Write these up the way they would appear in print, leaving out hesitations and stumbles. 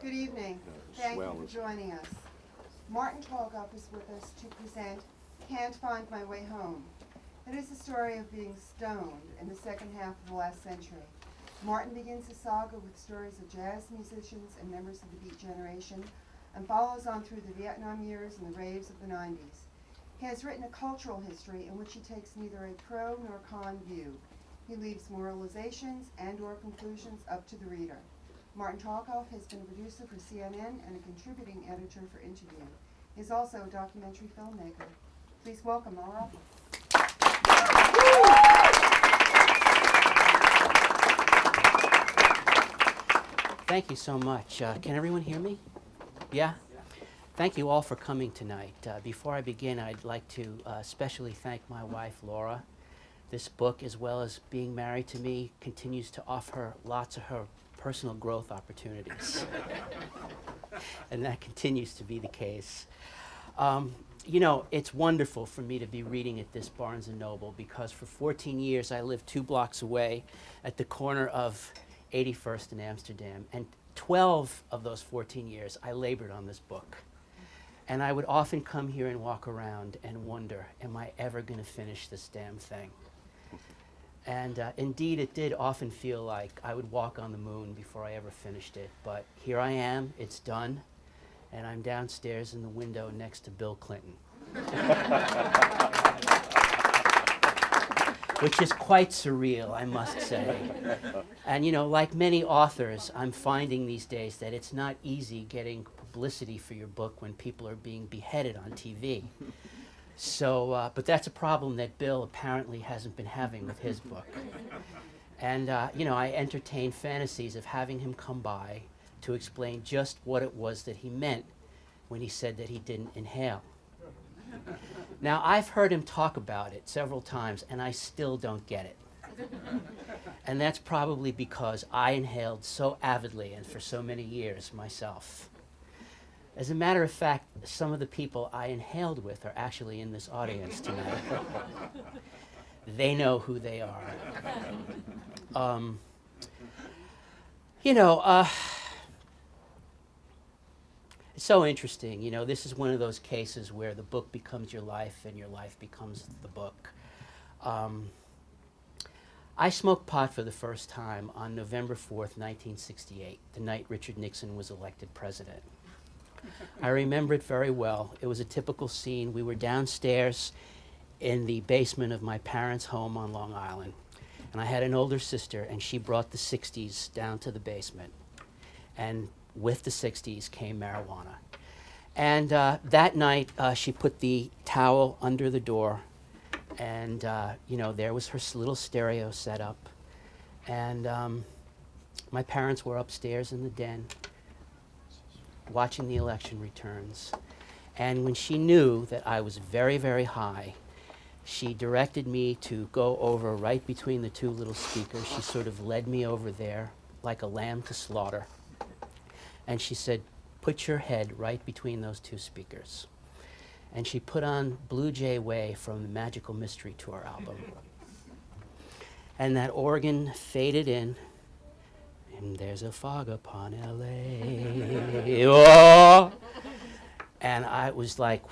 Good evening. Thank you for joining us. Martin Tolgoff is with us to present Can't Find My Way Home. It is the story of being stoned in the second half of the last century. Martin begins his saga with stories of jazz musicians and members of the Beat Generation and follows on through the Vietnam years and the raves of the 90s. He has written a cultural history in which he takes neither a pro nor con view. He leaves moralizations and or conclusions up to the reader. Martin Tolgoff has been a producer for CNN and a contributing editor for Interview. He is also a documentary filmmaker. Please welcome Laura. Thank you so much. Can everyone hear me? Yeah? Thank you all for coming tonight. Before I begin, I'd like to especially thank my wife, Laura. This book, as well as being married to me, continues to offer lots of her personal growth opportunities. And that continues to be the case. You know, it's wonderful for me to be reading at this Barnes & Noble because for 14 years I lived 2 blocks away at the corner of 81st in Amsterdam. And 12 of those 14 years I labored on this book. And I would often come here and walk around and wonder, am I ever going to finish this damn thing? And indeed, it did often feel like I would walk on the moon before I ever finished it. But here I am, it's done, and I'm downstairs in the window next to Bill Clinton. Which is quite surreal, I must say. And you know, like many authors, I'm finding these days that it's not easy getting publicity for your book when people are being beheaded on TV. So, but that's a problem that Bill apparently hasn't been having with his book. And, you know, I entertain fantasies of having him come by to explain just what it was that he meant when he said that he didn't inhale. Now, I've heard him talk about it several times, and I still don't get it. And that's probably because I inhaled so avidly and for so many years myself. As a matter of fact, some of the people I inhaled with are actually in this audience tonight. They know who they are. You know, it's so interesting. You know, this is one of those cases where the book becomes your life and your life becomes the book. I smoked pot for the first time on November 4th, 1968, the night Richard Nixon was elected president. I remember it very well. It was a typical scene. We were downstairs in the basement of my parents' home on Long Island. And I had an older sister, and she brought the 60s down to the basement. And with the 60s came marijuana. And that night, she put the towel under the door. And, you know, there was her little stereo set up. And my parents were upstairs in the den, watching the election returns. And when she knew that I was very, very high, she directed me to go over right between the 2 little speakers. She sort of led me over there like a lamb to slaughter. And she said, put your head right between those 2 speakers. And she put on Blue Jay Way from the Magical Mystery Tour album. And that organ faded in. And there's a fog upon L.A. Oh! And I was like,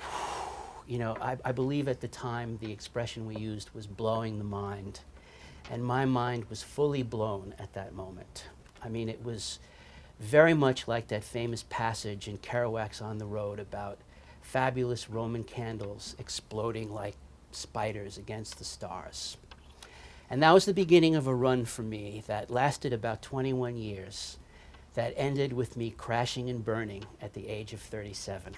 you know, I believe at the time the expression we used was blowing the mind. And my mind was fully blown at that moment. I mean, it was very much like that famous passage in Kerouac's On the Road about fabulous Roman candles exploding like spiders against the stars. And that was the beginning of a run for me that lasted about 21 years, that ended with me crashing and burning at the age of 37.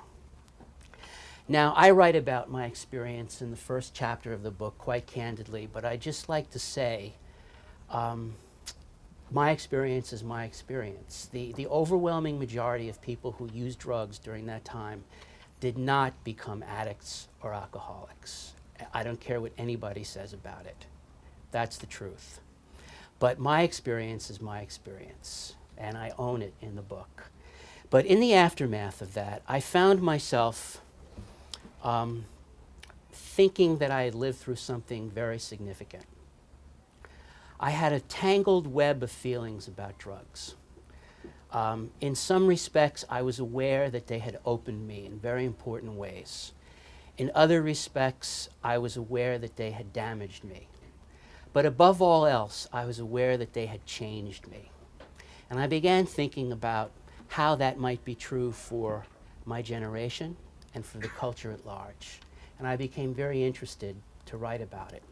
Now, I write about my experience in the first chapter of the book quite candidly, but I'd just like to say my experience is my experience. The overwhelming majority of people who used drugs during that time did not become addicts or alcoholics. I don't care what anybody says about it. That's the truth. But my experience is my experience, and I own it in the book. But in the aftermath of that, I found myself thinking that I had lived through something very significant. I had a tangled web of feelings about drugs. In some respects, I was aware that they had opened me in very important ways. In other respects, I was aware that they had damaged me. But above all else, I was aware that they had changed me. And I began thinking about how that might be true for my generation and for the culture at large. And I became very interested to write about it.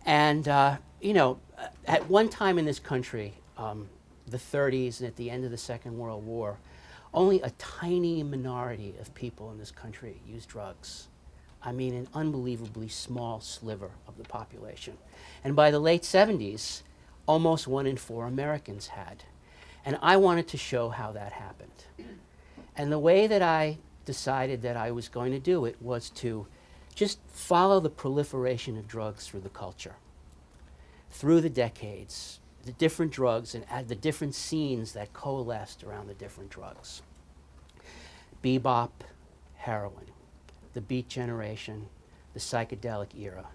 And, at one time in this country, the 30s and at the end of the Second World War, only a tiny minority of people in this country used drugs. I mean, an unbelievably small sliver of the population. And by the late 70s, almost 1 in 4 Americans had. And I wanted to show how that happened. And the way that I decided that I was going to do it was to just follow the proliferation of drugs through the culture, through the decades, the different drugs and the different scenes that coalesced around the different drugs. Bebop, heroin, the Beat Generation, the psychedelic era,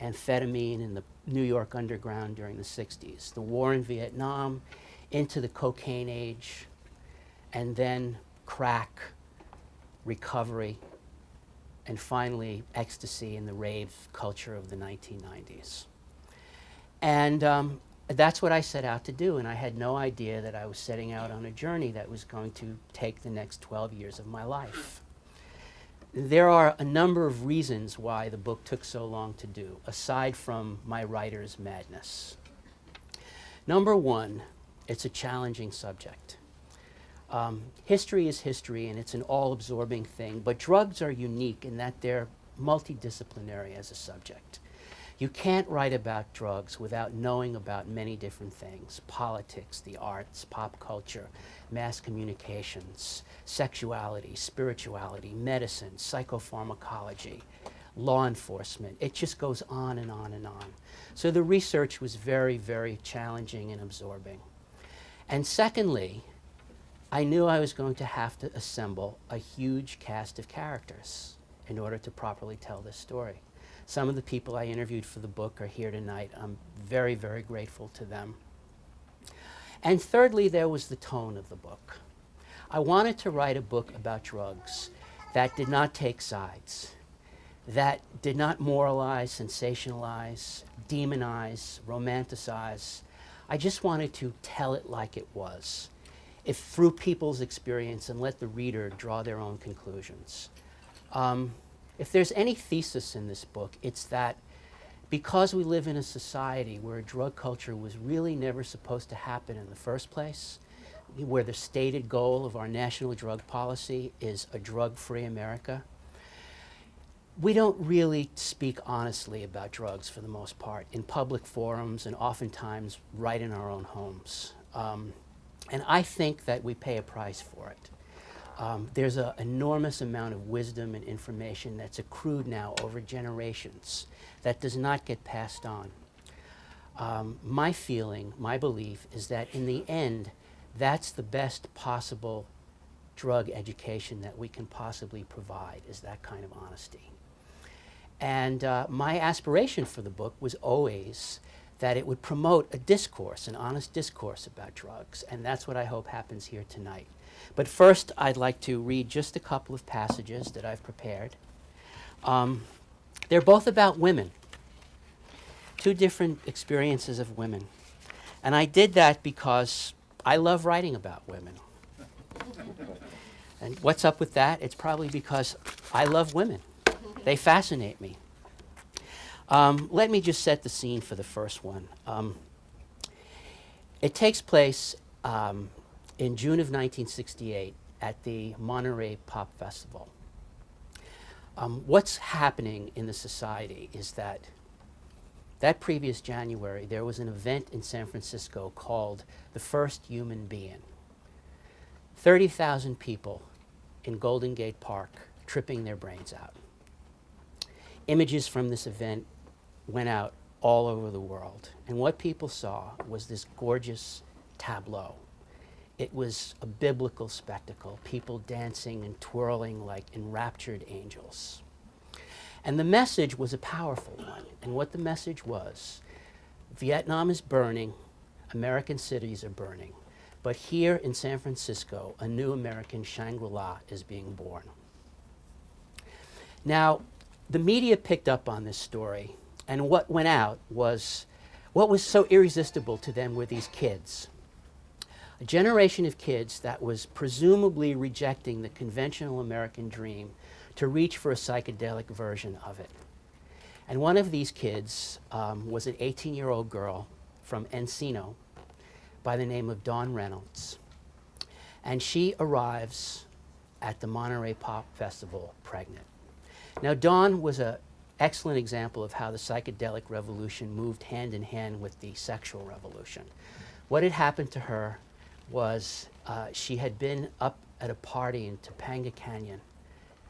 amphetamine in the New York underground during the 60s, the war in Vietnam, into the cocaine age, and then crack, recovery, and finally ecstasy in the rave culture of the 1990s. And that's what I set out to do, and I had no idea that I was setting out on a journey that was going to take the next 12 years of my life. There are a number of reasons why the book took so long to do, aside from my writer's madness. Number one, it's a challenging subject. History is history, and it's an all-absorbing thing, but drugs are unique in that they're multidisciplinary as a subject. You can't write about drugs without knowing about many different things: politics, the arts, pop culture, mass communications, sexuality, spirituality, medicine, psychopharmacology, law enforcement. It just goes on and on and on. So the research was very, very challenging and absorbing. And secondly, I knew I was going to have to assemble a huge cast of characters in order to properly tell this story. Some of the people I interviewed for the book are here tonight. I'm very, very grateful to them. And thirdly, there was the tone of the book. I wanted to write a book about drugs that did not take sides, that did not moralize, sensationalize, demonize, romanticize. I just wanted to tell it like it was, if through people's experience, and let the reader draw their own conclusions. If there's any thesis in this book, it's that because we live in a society where drug culture was really never supposed to happen in the first place, where the stated goal of our national drug policy is a drug-free America, we don't really speak honestly about drugs for the most part in public forums and oftentimes right in our own homes. And I think that we pay a price for it. There's an enormous amount of wisdom and information that's accrued now over generations that does not get passed on. My feeling, my belief, is that in the end, that's the best possible drug education that we can possibly provide, is that kind of honesty. And my aspiration for the book was always that it would promote a discourse, an honest discourse about drugs, and that's what I hope happens here tonight. But first, I'd like to read just a couple of passages that I've prepared. They're both about women, two different experiences of women. And I did that because I love writing about women. And what's up with that? It's probably because I love women. They fascinate me. Let me just set the scene for the first one. It takes place in June of 1968 at the Monterey Pop Festival. What's happening in the society is that previous January there was an event in San Francisco called The First Human Being. 30,000 people in Golden Gate Park tripping their brains out. Images from this event went out all over the world, and what people saw was this gorgeous tableau. It was a biblical spectacle, people dancing and twirling like enraptured angels. And the message was a powerful one, and what the message was: Vietnam is burning, American cities are burning, But here in San Francisco, a new American Shangri-La is being born. Now, the media picked up on this story, and what went out was, what was so irresistible to them were these kids. A generation of kids that was presumably rejecting the conventional American dream to reach for a psychedelic version of it. And one of these kids was an 18-year-old girl from Encino by the name of Dawn Reynolds. And she arrives at the Monterey Pop Festival pregnant. Now, Dawn was an excellent example of how the psychedelic revolution moved hand in hand with the sexual revolution. What had happened to her was she had been up at a party in Topanga Canyon,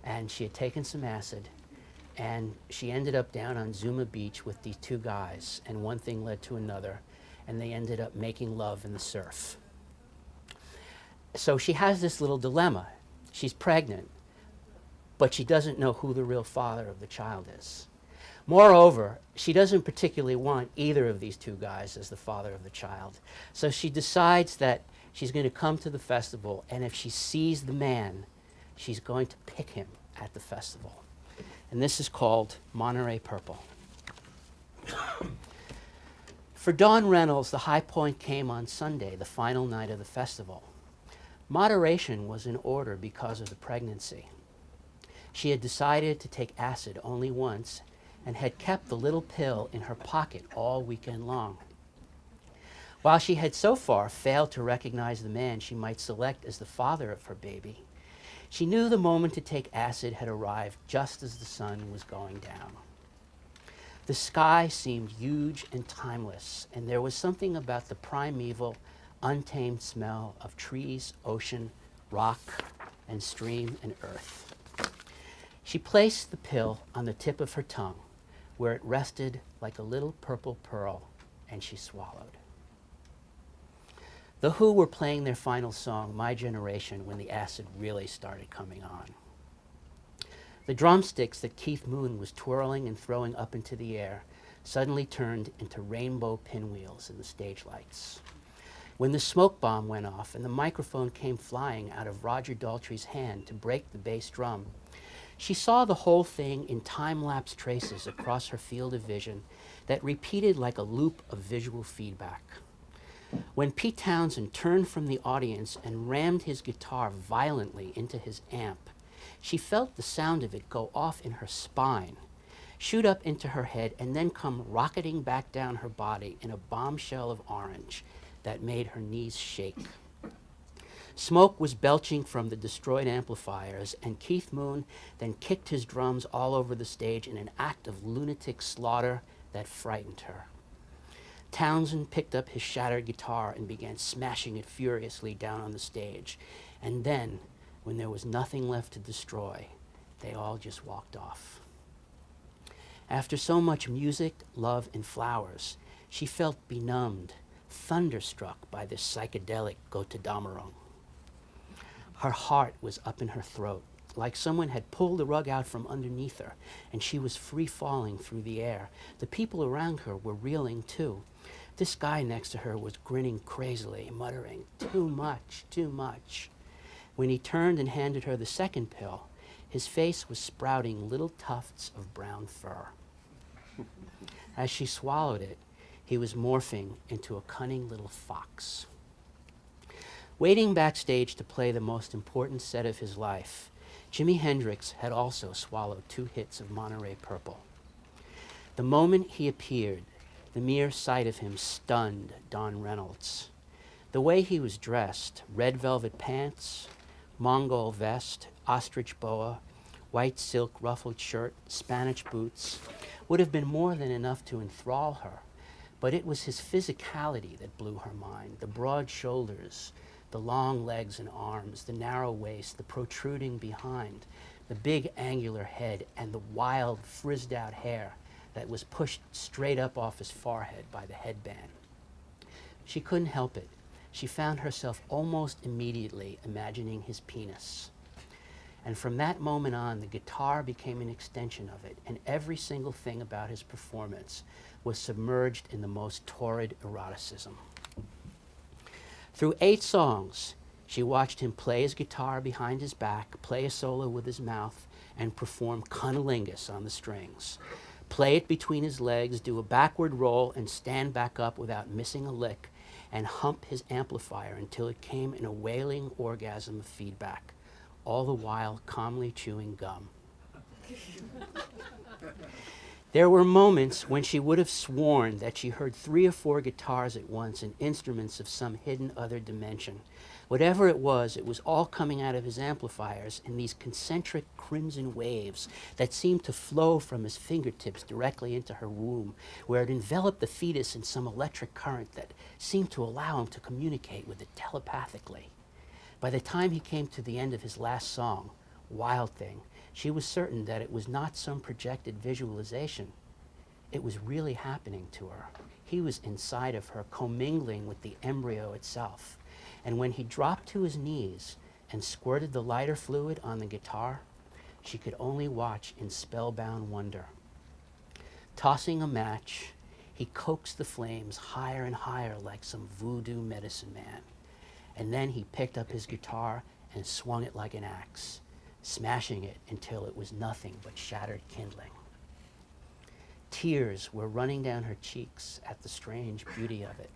and she had taken some acid, and she ended up down on Zuma Beach with these two guys, and one thing led to another, and they ended up making love in the surf. So she has this little dilemma. She's pregnant, but she doesn't know who the real father of the child is. Moreover, she doesn't particularly want either of these two guys as the father of the child. So she decides that she's going to come to the festival, and if she sees the man, she's going to pick him at the festival. And this is called Monterey Purple. For Dawn Reynolds, the high point came on Sunday, the final night of the festival. Moderation was in order because of the pregnancy. She had decided to take acid only once and had kept the little pill in her pocket all weekend long. While she had so far failed to recognize the man she might select as the father of her baby, she knew the moment to take acid had arrived just as the sun was going down. The sky seemed huge and timeless, and there was something about the primeval, untamed smell of trees, ocean, rock, and stream and earth. She placed the pill on the tip of her tongue, where it rested like a little purple pearl, and she swallowed. The Who were playing their final song, My Generation, when the acid really started coming on. The drumsticks that Keith Moon was twirling and throwing up into the air suddenly turned into rainbow pinwheels in the stage lights. When the smoke bomb went off and the microphone came flying out of Roger Daltrey's hand to break the bass drum, she saw the whole thing in time-lapse traces across her field of vision that repeated like a loop of visual feedback. When Pete Townsend turned from the audience and rammed his guitar violently into his amp, she felt the sound of it go off in her spine, shoot up into her head, and then come rocketing back down her body in a bombshell of orange that made her knees shake. Smoke was belching from the destroyed amplifiers, and Keith Moon then kicked his drums all over the stage in an act of lunatic slaughter that frightened her. Townsend picked up his shattered guitar and began smashing it furiously down on the stage. And then, when there was nothing left to destroy, they all just walked off. After so much music, love, and flowers, she felt benumbed, thunderstruck by this psychedelic Götterdämmerung. Her heart was up in her throat, like someone had pulled the rug out from underneath her, and she was free falling through the air. The people around her were reeling too. This guy next to her was grinning crazily, muttering, "Too much, too much." When he turned and handed her the second pill, his face was sprouting little tufts of brown fur. As she swallowed it, he was morphing into a cunning little fox. Waiting backstage to play the most important set of his life, Jimi Hendrix had also swallowed 2 hits of Monterey Purple. The moment he appeared, the mere sight of him stunned Dawn Reynolds. The way he was dressed, red velvet pants, Mongol vest, ostrich boa, white silk ruffled shirt, Spanish boots, would have been more than enough to enthrall her, but it was his physicality that blew her mind, the broad shoulders, the long legs and arms, the narrow waist, the protruding behind, the big angular head, and the wild, frizzed-out hair that was pushed straight up off his forehead by the headband. She couldn't help it. She found herself almost immediately imagining his penis. And from that moment on, the guitar became an extension of it, and every single thing about his performance was submerged in the most torrid eroticism. Through 8 songs, she watched him play his guitar behind his back, play a solo with his mouth, and perform cunnilingus on the strings. Play it between his legs, do a backward roll, and stand back up without missing a lick, and hump his amplifier until it came in a wailing orgasm of feedback, all the while calmly chewing gum. There were moments when she would have sworn that she heard 3 or 4 guitars at once and instruments of some hidden other dimension. Whatever it was all coming out of his amplifiers in these concentric crimson waves that seemed to flow from his fingertips directly into her womb, where it enveloped the fetus in some electric current that seemed to allow him to communicate with it telepathically. By the time he came to the end of his last song, Wild Thing, she was certain that it was not some projected visualization. It was really happening to her. He was inside of her, commingling with the embryo itself. And when he dropped to his knees and squirted the lighter fluid on the guitar, she could only watch in spellbound wonder. Tossing a match, he coaxed the flames higher and higher like some voodoo medicine man. And then he picked up his guitar and swung it like an axe, smashing it until it was nothing but shattered kindling. Tears were running down her cheeks at the strange beauty of it.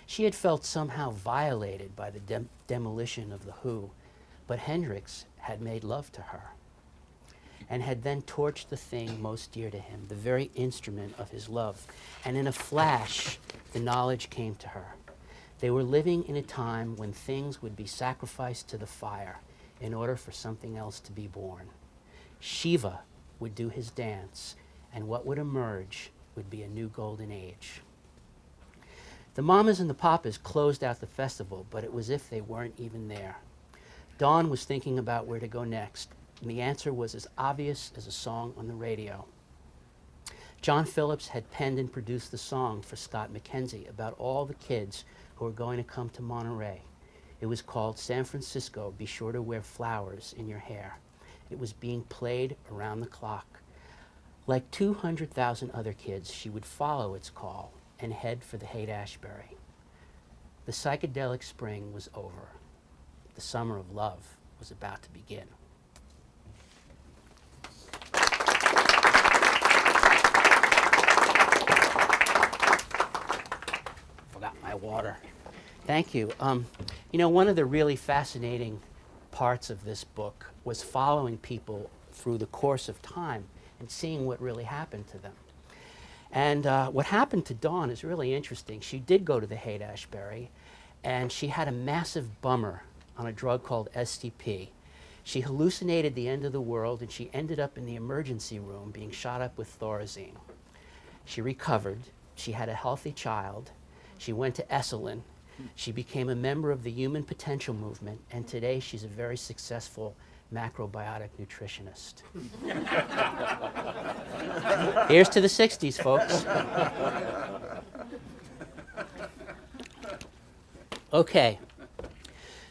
She had felt somehow violated by the demolition of The Who, but Hendrix had made love to her and had then torched the thing most dear to him, the very instrument of his love. And in a flash, the knowledge came to her. They were living in a time when things would be sacrificed to the fire in order for something else to be born. Shiva would do his dance, and what would emerge would be a new golden age. The Mamas and the Papas closed out the festival, but it was as if they weren't even there. Dawn was thinking about where to go next, and the answer was as obvious as a song on the radio. John Phillips had penned and produced the song for Scott McKenzie about all the kids who were going to come to Monterey. It was called San Francisco, Be Sure to Wear Flowers in Your Hair. It was being played around the clock. Like 200,000 other kids, she would follow its call and head for the Haight-Ashbury. The psychedelic spring was over. The summer of love was about to begin. Forgot my water. Thank you. You know, one of the really fascinating parts of this book was following people through the course of time and seeing what really happened to them. And what happened to Dawn is really interesting. She did go to the Haight-Ashbury, and she had a massive bummer on a drug called STP. She hallucinated the end of the world, and she ended up in the emergency room being shot up with Thorazine. She recovered. She had a healthy child. She went to Esalen. She became a member of the Human Potential Movement, and today she's a very successful macrobiotic nutritionist. Here's to the 60s, folks. Okay,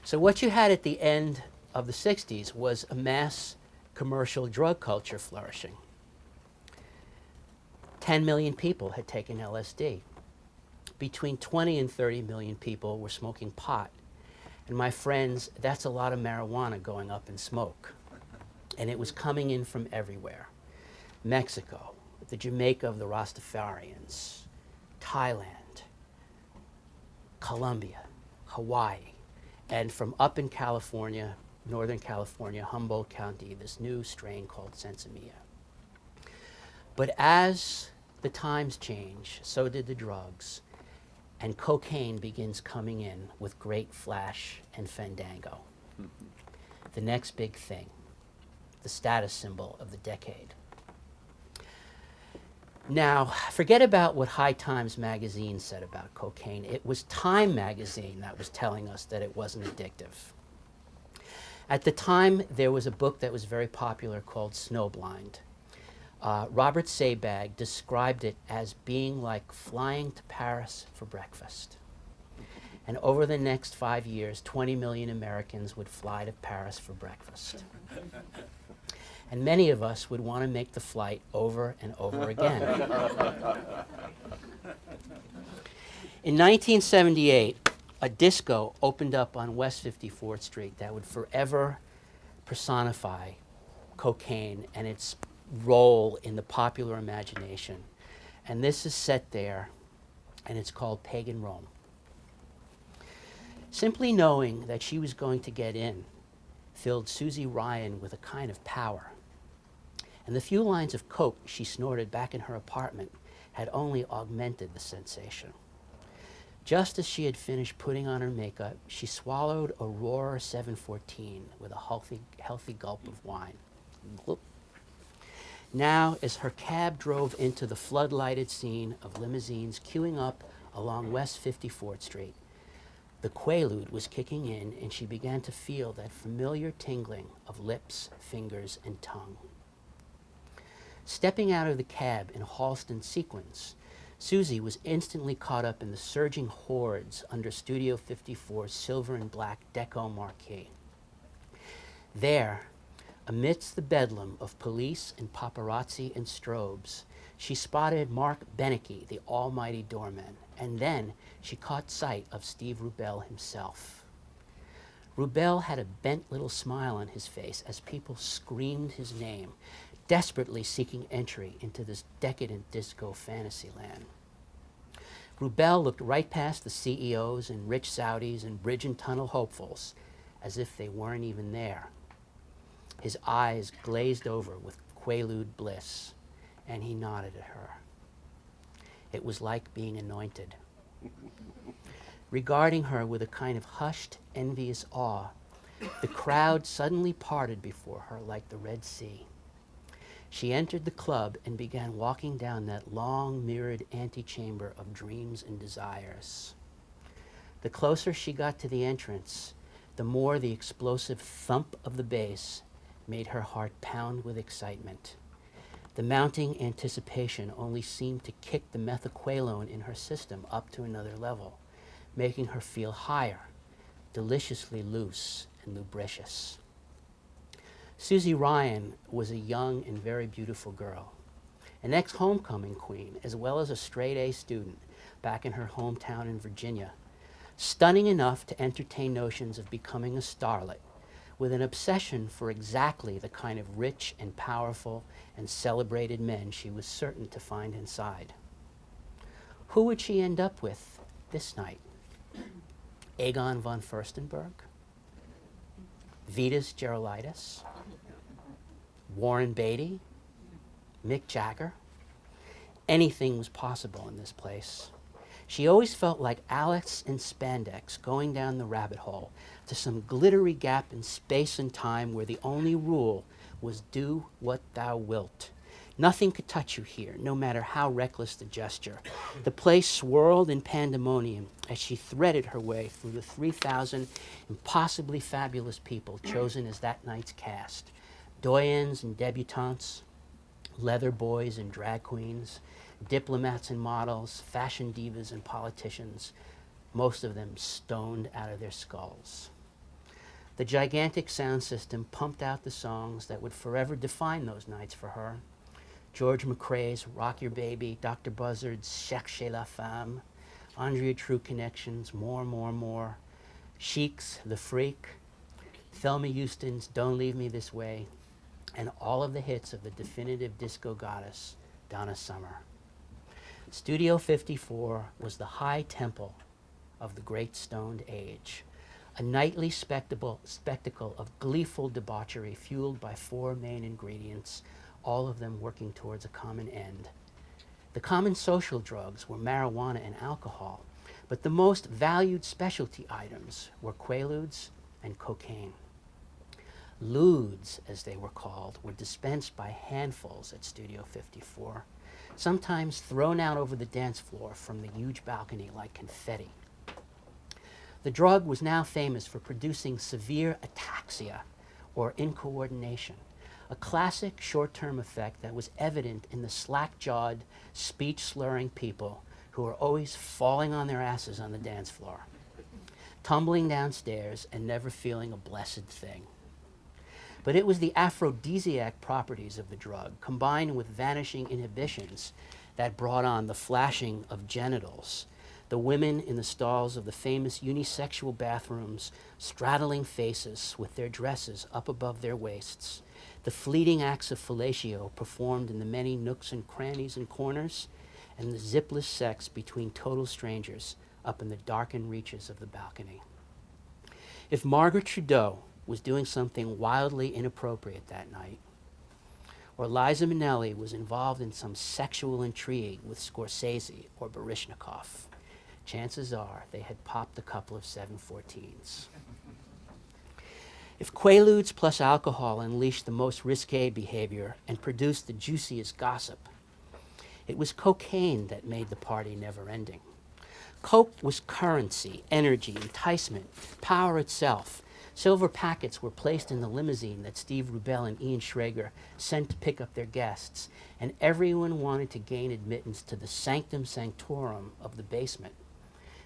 so what you had at the end of the 60s was a mass commercial drug culture flourishing. 10 million people had taken LSD. Between 20 and 30 million people were smoking pot. And my friends, that's a lot of marijuana going up in smoke. And it was coming in from everywhere. Mexico, the Jamaica of the Rastafarians, Thailand, Colombia, Hawaii, and from up in California, Northern California, Humboldt County, this new strain called Sensimilla. But as the times change, so did the drugs. And cocaine begins coming in with great flash and fandango. The next big thing, the status symbol of the decade. Now, forget about what High Times magazine said about cocaine. It was Time magazine that was telling us that it wasn't addictive. At the time, there was a book that was very popular called Snowblind. Robert Sabag described it as being like flying to Paris for breakfast. And over the next 5 years, 20 million Americans would fly to Paris for breakfast. And many of us would want to make the flight over and over again. In 1978, a disco opened up on West 54th Street that would forever personify cocaine and its role in the popular imagination. And this is set there, and it's called Pagan Rome. Simply knowing that she was going to get in filled Susie Ryan with a kind of power. And the few lines of coke she snorted back in her apartment had only augmented the sensation. Just as she had finished putting on her makeup, she swallowed Aurora 714 with a healthy gulp of wine. Gloop. Now, as her cab drove into the floodlighted scene of limousines queuing up along West 54th Street, the quaalude was kicking in, and she began to feel that familiar tingling of lips, fingers, and tongue. Stepping out of the cab in Halston sequins, Susie was instantly caught up in the surging hordes under Studio 54's silver and black deco marquee. There, amidst the bedlam of police and paparazzi and strobes, she spotted Mark Benecke, the almighty doorman, and then she caught sight of Steve Rubell himself. Rubell had a bent little smile on his face as people screamed his name, desperately seeking entry into this decadent disco fantasy land. Rubell looked right past the CEOs and rich Saudis and bridge and tunnel hopefuls as if they weren't even there. His eyes glazed over with quaalude bliss, and he nodded at her. It was like being anointed. Regarding her with a kind of hushed, envious awe, the crowd suddenly parted before her like the Red Sea. She entered the club and began walking down that long, mirrored antechamber of dreams and desires. The closer she got to the entrance, the more the explosive thump of the bass made her heart pound with excitement. The mounting anticipation only seemed to kick the methaqualone in her system up to another level, making her feel higher, deliciously loose and lubricious. Susie Ryan was a young and very beautiful girl, an ex-homecoming queen, as well as a straight-A student back in her hometown in Virginia, stunning enough to entertain notions of becoming a starlet, with an obsession for exactly the kind of rich and powerful and celebrated men she was certain to find inside. Who would she end up with this night? Aegon von Furstenberg? Vitas Gerulaitis? Warren Beatty? Mick Jagger? Anything was possible in this place. She always felt like Alice in spandex going down the rabbit hole to some glittery gap in space and time where the only rule was do what thou wilt. Nothing could touch you here, no matter how reckless the gesture. The place swirled in pandemonium as she threaded her way through the 3,000 impossibly fabulous people chosen as that night's cast. Doyens and debutantes, leather boys and drag queens, diplomats and models, fashion divas and politicians, most of them stoned out of their skulls. The gigantic sound system pumped out the songs that would forever define those nights for her. George McRae's Rock Your Baby, Dr. Buzzard's Cherchez la Femme, Andrea True Connections, More, Chic's The Freak, Thelma Houston's Don't Leave Me This Way, and all of the hits of the definitive disco goddess, Donna Summer. Studio 54 was the high temple of the great stoned age, a nightly spectacle of gleeful debauchery fueled by four main ingredients, all of them working towards a common end. The common social drugs were marijuana and alcohol, but the most valued specialty items were quaaludes and cocaine. Ludes, as they were called, were dispensed by handfuls at Studio 54, sometimes thrown out over the dance floor from the huge balcony like confetti. The drug was now famous for producing severe ataxia, or incoordination, a classic short-term effect that was evident in the slack-jawed, speech-slurring people who were always falling on their asses on the dance floor, tumbling downstairs and never feeling a blessed thing. But it was the aphrodisiac properties of the drug, combined with vanishing inhibitions, that brought on the flashing of genitals, The women in the stalls of the famous unisexual bathrooms, straddling faces with their dresses up above their waists. The fleeting acts of fellatio performed in the many nooks and crannies and corners, and the zipless sex between total strangers up in the darkened reaches of the balcony. If Margaret Trudeau was doing something wildly inappropriate that night, or Liza Minnelli was involved in some sexual intrigue with Scorsese or Baryshnikov, chances are they had popped a couple of 714s. If Quaaludes plus alcohol unleashed the most risque behavior and produced the juiciest gossip, it was cocaine that made the party never-ending. Coke was currency, energy, enticement, power itself. Silver packets were placed in the limousine that Steve Rubell and Ian Schrager sent to pick up their guests, and everyone wanted to gain admittance to the sanctum sanctorum of the basement,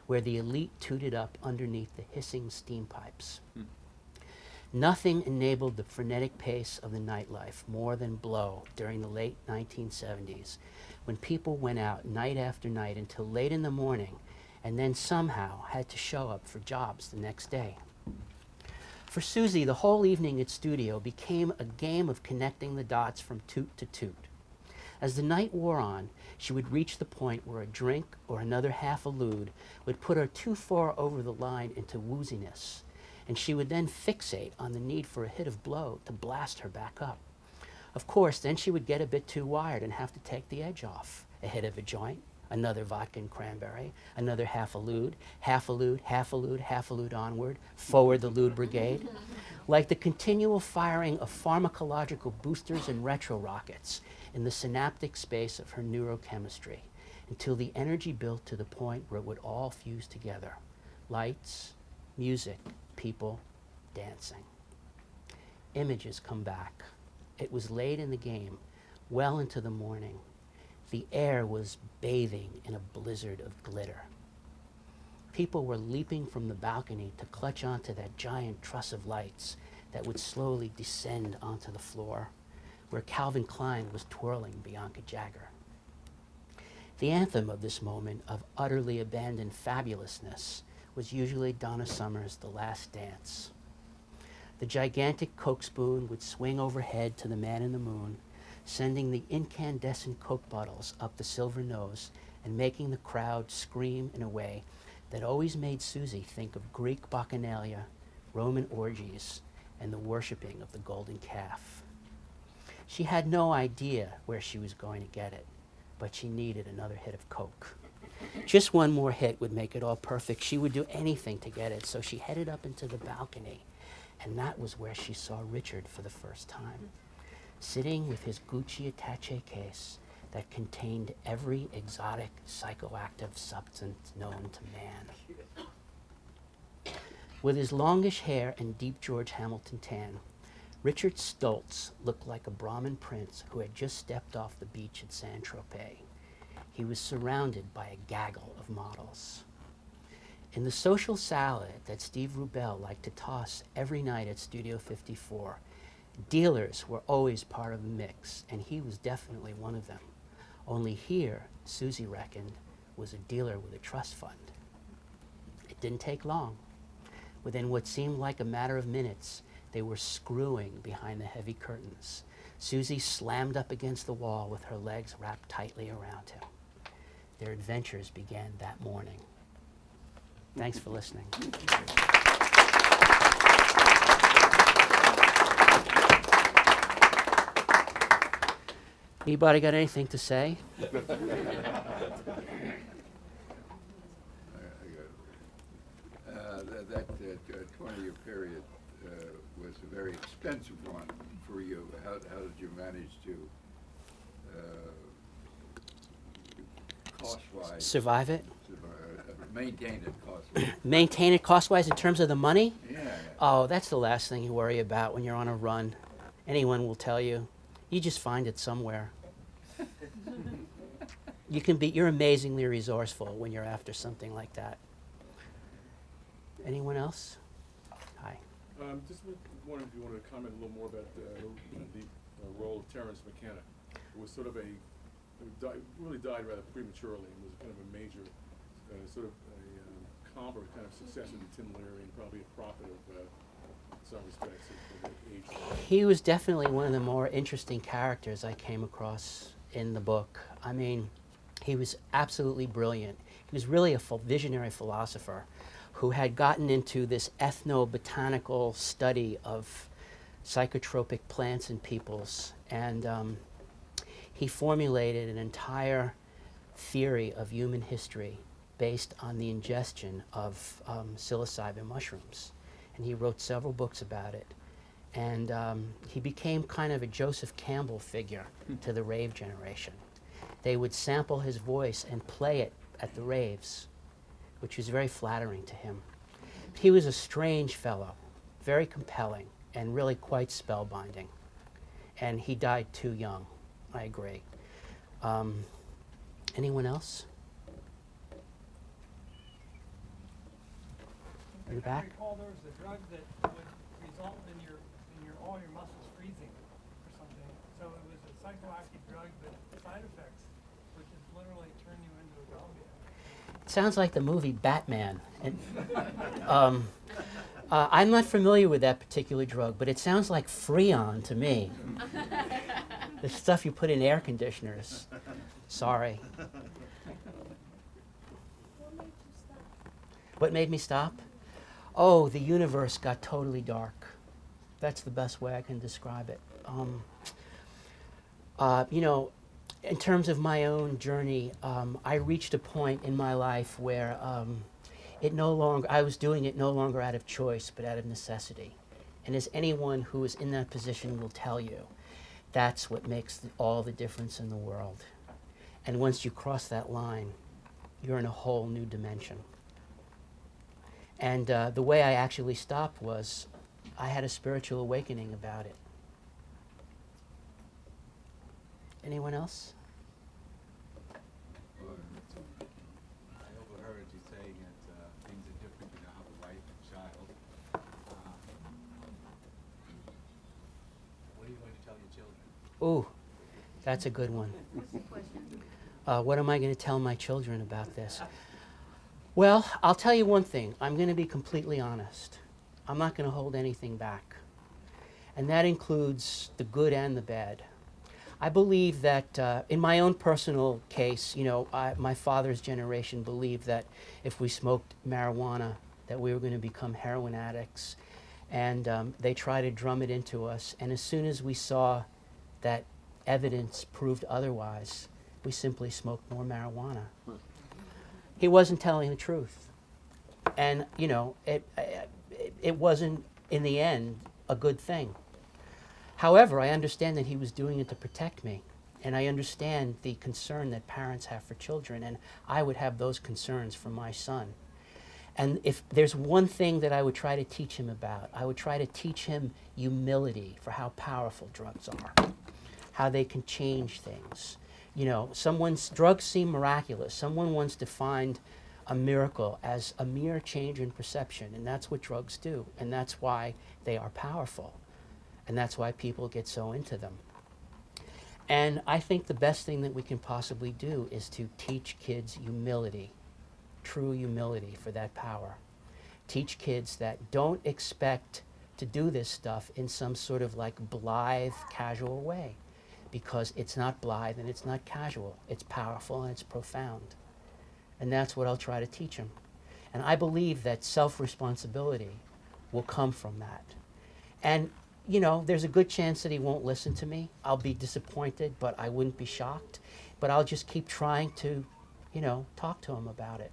where the elite tooted up underneath the hissing steam pipes. Nothing enabled the frenetic pace of the nightlife more than Blow during the late 1970s, when people went out night after night until late in the morning and then somehow had to show up for jobs the next day. For Susie, the whole evening at studio became a game of connecting the dots from toot to toot. As the night wore on, she would reach the point where a drink or another half a lewd would put her too far over the line into wooziness, and she would then fixate on the need for a hit of Blow to blast her back up. Of course, then she would get a bit too wired and have to take the edge off. A hit of a joint, another vodka and cranberry, another half a lewd, half a lewd, half a lewd, half a lewd onward, forward the lewd brigade. Like the continual firing of pharmacological boosters and retro rockets in the synaptic space of her neurochemistry, until the energy built to the point where it would all fuse together. Lights, music, people, dancing. Images come back. It was late in the game, well into the morning. The air was bathing in a blizzard of glitter. People were leaping from the balcony to clutch onto that giant truss of lights that would slowly descend onto the floor, where Calvin Klein was twirling Bianca Jagger. The anthem of this moment of utterly abandoned fabulousness was usually Donna Summer's The Last Dance. The gigantic Coke spoon would swing overhead to the man in the moon, sending the incandescent Coke bottles up the silver nose and making the crowd scream in a way that always made Susie think of Greek bacchanalia, Roman orgies, and the worshiping of the golden calf. She had no idea where she was going to get it, but she needed another hit of Coke. Just one more hit would make it all perfect. She would do anything to get it, so she headed up into the balcony, and that was where she saw Richard for the first time, sitting with his Gucci attaché case that contained every exotic psychoactive substance known to man. With his longish hair and deep George Hamilton tan, Richard Stoltz looked like a Brahmin prince who had just stepped off the beach at Saint-Tropez. He was surrounded by a gaggle of models. In the social salad that Steve Rubell liked to toss every night at Studio 54, dealers were always part of the mix, and he was definitely one of them. Only here, Susie reckoned, was a dealer with a trust fund. It didn't take long. Within what seemed like a matter of minutes, they were screwing behind the heavy curtains. Susie slammed up against the wall with her legs wrapped tightly around him. Their adventures began that morning. Thanks for listening. Anybody got anything to say? That 20-year period was a very expensive one for you. How did you manage to, cost-wise, Survive it? maintain it cost-wise? Maintain it cost-wise in terms of the money? Yeah. Oh, that's the last thing you worry about when you're on a run. Anyone will tell you. You just find it somewhere. You're amazingly resourceful when you're after something like that. Anyone else? Hi. Just wondering if you wanted to comment a little more about the role of Terence McKenna. It was sort of really died rather prematurely and was kind of a major sort of a combo kind of success in Tim Leary and probably a prophet of some respects of the age. He was definitely one of the more interesting characters I came across in the book. I mean, he was absolutely brilliant. He was really a visionary philosopher who had gotten into this ethnobotanical study of psychotropic plants and peoples, and he formulated an entire theory of human history based on the ingestion of psilocybin mushrooms. And he wrote several books about it. And he became kind of a Joseph Campbell figure to the rave generation. They would sample his voice and play it at the raves, which was very flattering to him. He was a strange fellow, very compelling, and really quite spellbinding. And he died too young, I agree. Anyone else? In the back? I recall there was a drug that would result in your all your muscles freezing or something. So it was a psychoactive drug, but side effects, which is literally turn you into a zombie. It sounds like the movie Batman. And, I'm not familiar with that particular drug, but it sounds like Freon to me. The stuff you put in air conditioners. Sorry. What made me stop? Oh, the universe got totally dark. That's the best way I can describe it. You know, in terms of my own journey, I reached a point in my life where I was doing it no longer out of choice, but out of necessity. And as anyone who is in that position will tell you, that's what makes all the difference in the world. And once you cross that line, you're in a whole new dimension. And the way I actually stopped was I had a spiritual awakening about it. Anyone else? I overheard you saying that things are different when you have a wife and child. What are you going to tell your children? Ooh, that's a good one. What am I going to tell my children about this? Well, I'll tell you one thing. I'm going to be completely honest. I'm not going to hold anything back. And that includes the good and the bad. I believe that in my own personal case, you know, my father's generation believed that if we smoked marijuana, that we were going to become heroin addicts. And they tried to drum it into us. And as soon as we saw that evidence proved otherwise, we simply smoked more marijuana. He wasn't telling the truth. And, you know, it wasn't, in the end, a good thing. However, I understand that he was doing it to protect me. And I understand the concern that parents have for children. And I would have those concerns for my son. And if there's one thing that I would try to teach him about, I would try to teach him humility for how powerful drugs are, how they can change things. You know, drugs seem miraculous. Someone once defined a miracle as a mere change in perception, and that's what drugs do, and that's why they are powerful, and that's why people get so into them. And I think the best thing that we can possibly do is to teach kids humility, true humility for that power. Teach kids that don't expect to do this stuff in some sort of like blithe, casual way. Because it's not blithe and it's not casual. It's powerful and it's profound. And that's what I'll try to teach him. And I believe that self-responsibility will come from that. And, you know, there's a good chance that he won't listen to me. I'll be disappointed, but I wouldn't be shocked. But I'll just keep trying to, you know, talk to him about it.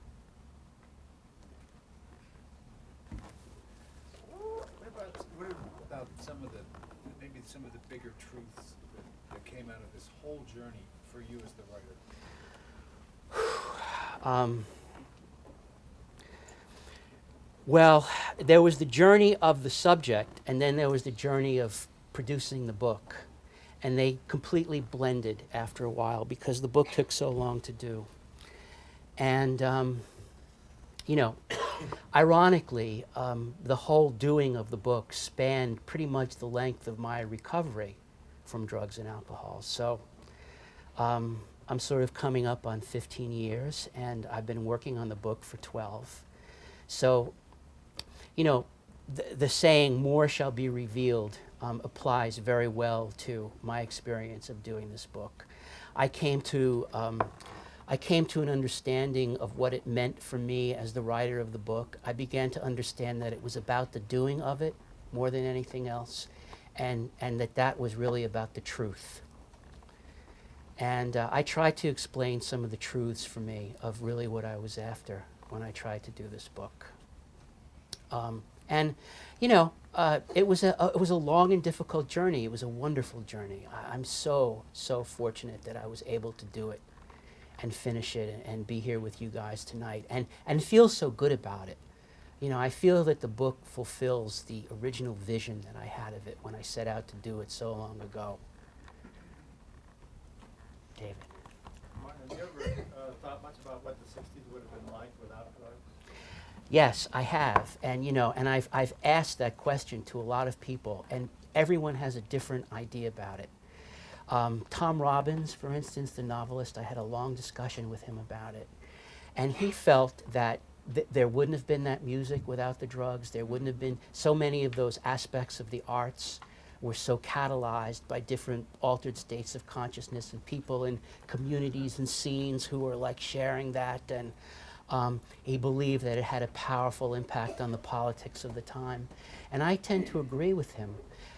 What about some of the bigger truths that came out of this whole journey for you as the writer? Well, there was the journey of the subject, and then there was the journey of producing the book. And they completely blended after a while because the book took so long to do. And, you know, ironically, the whole doing of the book spanned pretty much the length of my recovery from drugs and alcohol. So I'm I'm sort of coming up on 15 years, and I've been working on the book for 12. So, you know, the saying, more shall be revealed, applies very well to my experience of doing this book. I came to an understanding of what it meant for me as the writer of the book. I began to understand that it was about the doing of it more than anything else, and that was really about the truth. And I tried to explain some of the truths for me of really what I was after when I tried to do this book. And you know, it was a long and difficult journey. It was a wonderful journey. I'm so fortunate that I was able to do it and finish it and be here with you guys tonight and feel so good about it. You know, I feel that the book fulfills the original vision that I had of it when I set out to do it so long ago. David. Martin, have you ever thought much about what the 60s would have been like without drugs? Yes, I have, and you know, and I've asked that question to a lot of people, and everyone has a different idea about it. Tom Robbins, for instance, the novelist, I had a long discussion with him about it, and he felt that there wouldn't have been that music without the drugs. There wouldn't have been so many of those aspects of the arts were so catalyzed by different altered states of consciousness and people and communities and scenes who were like sharing that, and he believed that it had a powerful impact on the politics of the time. And I tend to agree with him.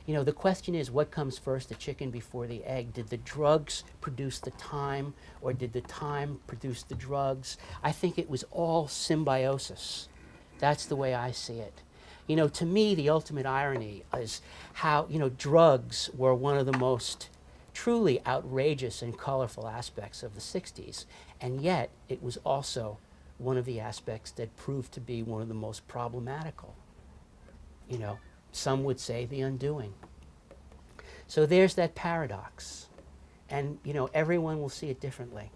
You know, the question is, what comes first, the chicken before the egg? Did the drugs produce the time, or did the time produce the drugs? I think it was all symbiosis. That's the way I see it. You know, to me, the ultimate irony is how, you know, drugs were one of the most truly outrageous and colorful aspects of the 60s, and yet it was also one of the aspects that proved to be one of the most problematical. You know, some would say the undoing. So there's that paradox. And, you know, everyone will see it differently.